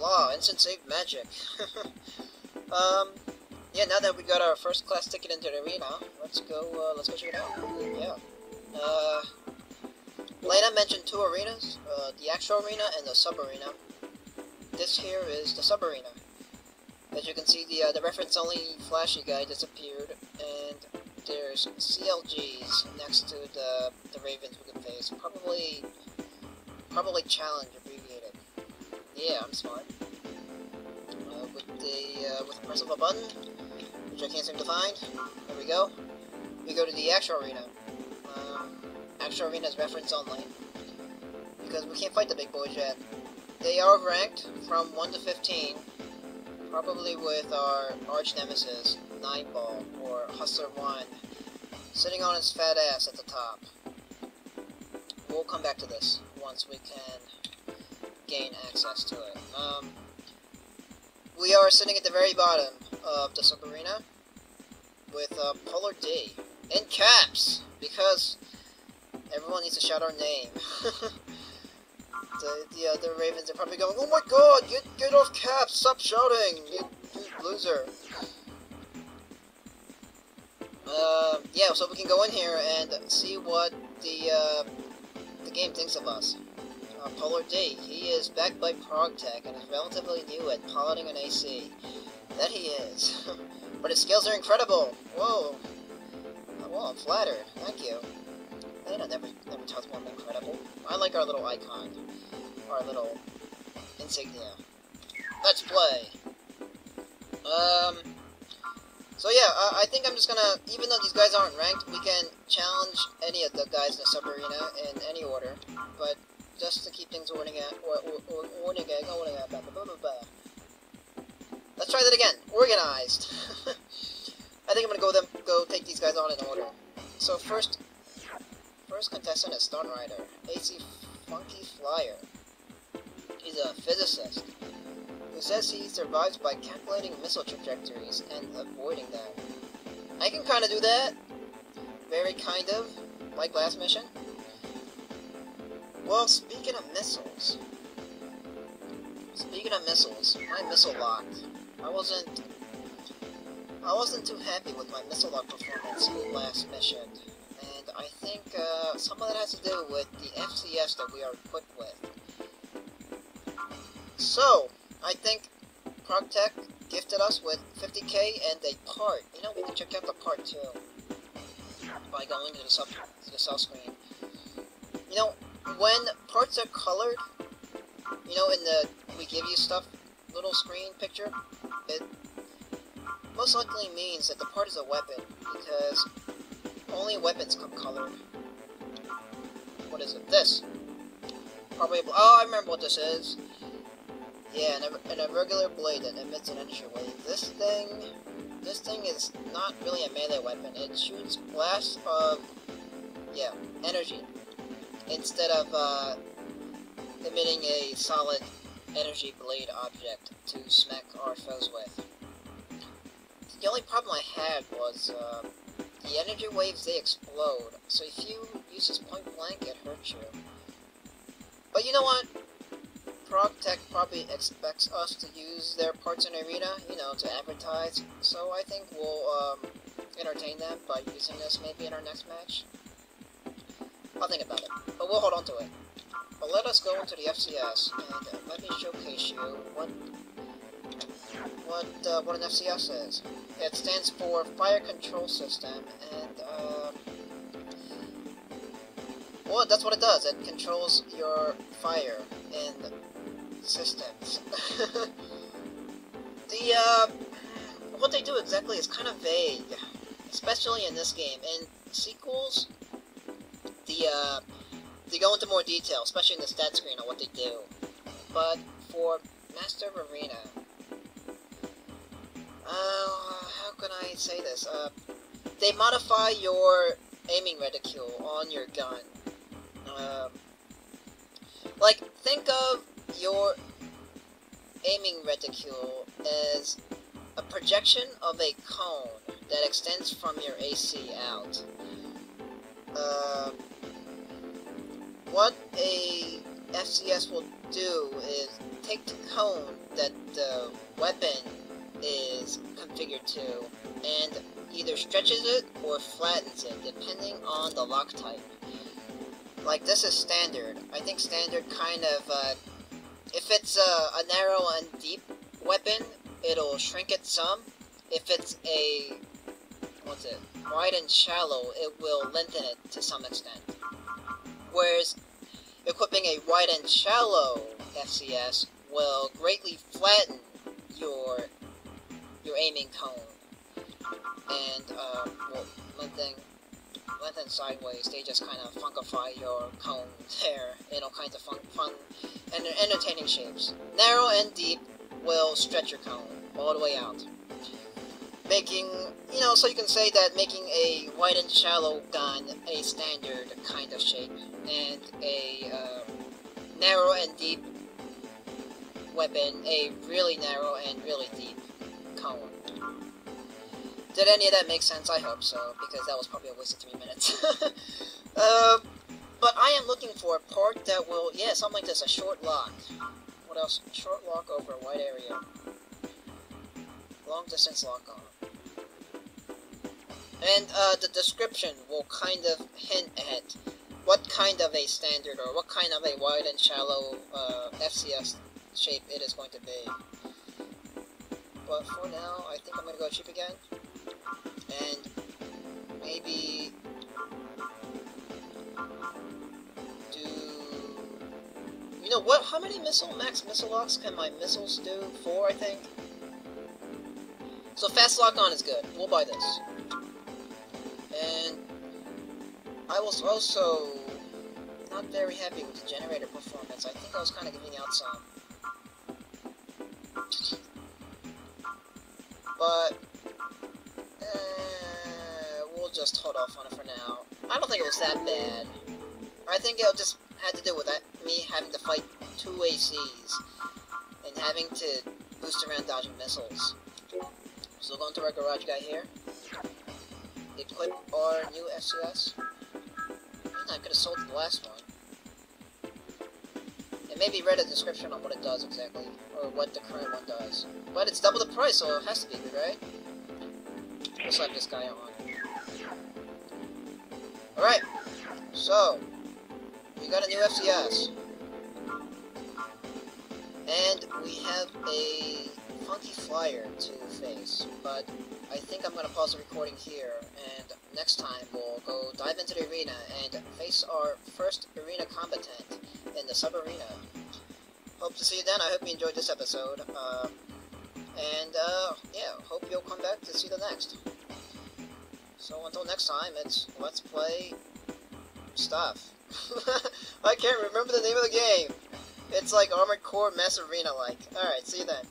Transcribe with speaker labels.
Speaker 1: blah, instant save magic. Yeah, now that we got our first class ticket into the arena, let's go check it out. Yeah. Lena mentioned two arenas, the actual arena and the sub-arena. This here is the sub-arena. As you can see, the reference-only flashy guy disappeared, and there's CLGs next to the Ravens we can face. Probably challenge abbreviated. Yeah, I'm smart. With the press of a button, which I can't seem to find. There we go. We go to the actual arena. Actual arena is reference only, because we can't fight the big boys yet. They are ranked from 1 to 15, probably with our arch nemesis, 9-Ball, or Hustler 1, sitting on his fat ass at the top. We'll come back to this once we can gain access to it. We are sitting at the very bottom of the sub-arena with Polar D in caps, because everyone needs to shout our name. The Ravens are probably going, "Oh my god, get off caps, stop shouting, you loser." Yeah, so we can go in here and see what the game thinks of us. Polar D, he is backed by Progtech and is relatively new at piloting an AC. That he is. But his skills are incredible. Whoa. Well, I'm flattered. Thank you. Lena never tells me I'm incredible. I like our little icon. Our little insignia. Let's play. So yeah, I think I'm just gonna, even though these guys aren't ranked, we can challenge any of the guys in the sub-arena in any order, but just to keep things organized. Let's try that again. Organized. I think I'm gonna go take these guys on in order. So first contestant is Stun Rider, AC Funky Flyer. He's a physicist who says he survives by calculating missile trajectories and avoiding them. I can kind of do that. Very kind of, like last mission. Well, speaking of missiles, my missile locked. I wasn't too happy with my missile lock performance last mission, and I think some of that has to do with the FCS that we are equipped with. So, I think Progtech gifted us with 50k and a part. You know, we can check out the part too by going to the sub screen. You know, when parts are colored, you know, in the we give you stuff little screen picture, it most likely means that the part is a weapon, because only weapons come colored. What is it? This. Probably. Oh, I remember what this is. Yeah, and a regular blade that emits an energy wave. This thing is not really a melee weapon. It shoots blasts of, yeah, energy, instead of emitting a solid energy blade object to smack our foes with. The only problem I had was the energy waves, they explode, so if you use this point blank, it hurts you. But you know what? Progtech probably expects us to use their parts in Arena, you know, to advertise, so I think we'll entertain them by using this maybe in our next match. I'll think about it, but we'll hold on to it. But let us go into the FCS, and let me showcase you what an FCS is. It stands for Fire Control System, and well, that's what it does. It controls your fire in systems. What they do exactly is kind of vague, especially in this game. In sequels, they go into more detail, especially in the stat screen on what they do. But for Master of Arena, how can I say this? They modify your aiming reticule on your gun. Like, think of your aiming reticule as a projection of a cone that extends from your AC out. What a FCS will do is take the cone that the weapon is configured to, and either stretches it or flattens it, depending on the lock type. Like, this is standard. I think standard kind of, if it's a narrow and deep weapon, it'll shrink it some. If it's a, wide and shallow, it will lengthen it to some extent. Whereas, equipping a wide and shallow FCS will greatly flatten your aiming cone, and well, lengthen sideways. They just kind of funkify your cone there in all kinds of fun and entertaining shapes. Narrow and deep will stretch your cone all the way out, making, so you can say that making a wide and shallow gun a standard kind of shape, and a narrow and deep weapon a really narrow and really deep cone. Did any of that make sense? I hope so, because that was probably a waste of 3 minutes. But I am looking for a part that will, something like this, a short lock. What else? Short lock over a wide area. Long distance lock on. And the description will kind of hint at what kind of a standard or what kind of a wide and shallow FCS shape it is going to be. But for now, I think I'm going to go cheap again. And maybe do... what? How many max missile locks can my missiles do? 4, I think? So fast lock on is good. We'll buy this. And I was also not very happy with the generator performance. I think I was kind of giving out some. But we'll just hold off on it for now. I don't think it was that bad. I think it just had to do with me having to fight 2 ACs and having to boost around dodging missiles. So going to our garage guy here. Equip our new FCS. I could have sold the last one. And maybe read a description on what it does exactly, or what the current one does. But it's double the price, so it has to be good, right? We'll slap this guy on. Alright, so we got a new FCS. And we have a funky flyer to face, but I think I'm going to pause the recording here, and next time we'll go dive into the arena and face our first arena combatant in the sub-arena. Hope to see you then. I hope you enjoyed this episode, hope you'll come back to see the next. So until next time, it's Let's Play stuff. I can't remember the name of the game. It's like Armored Core Mass Arena like. Alright, see you then.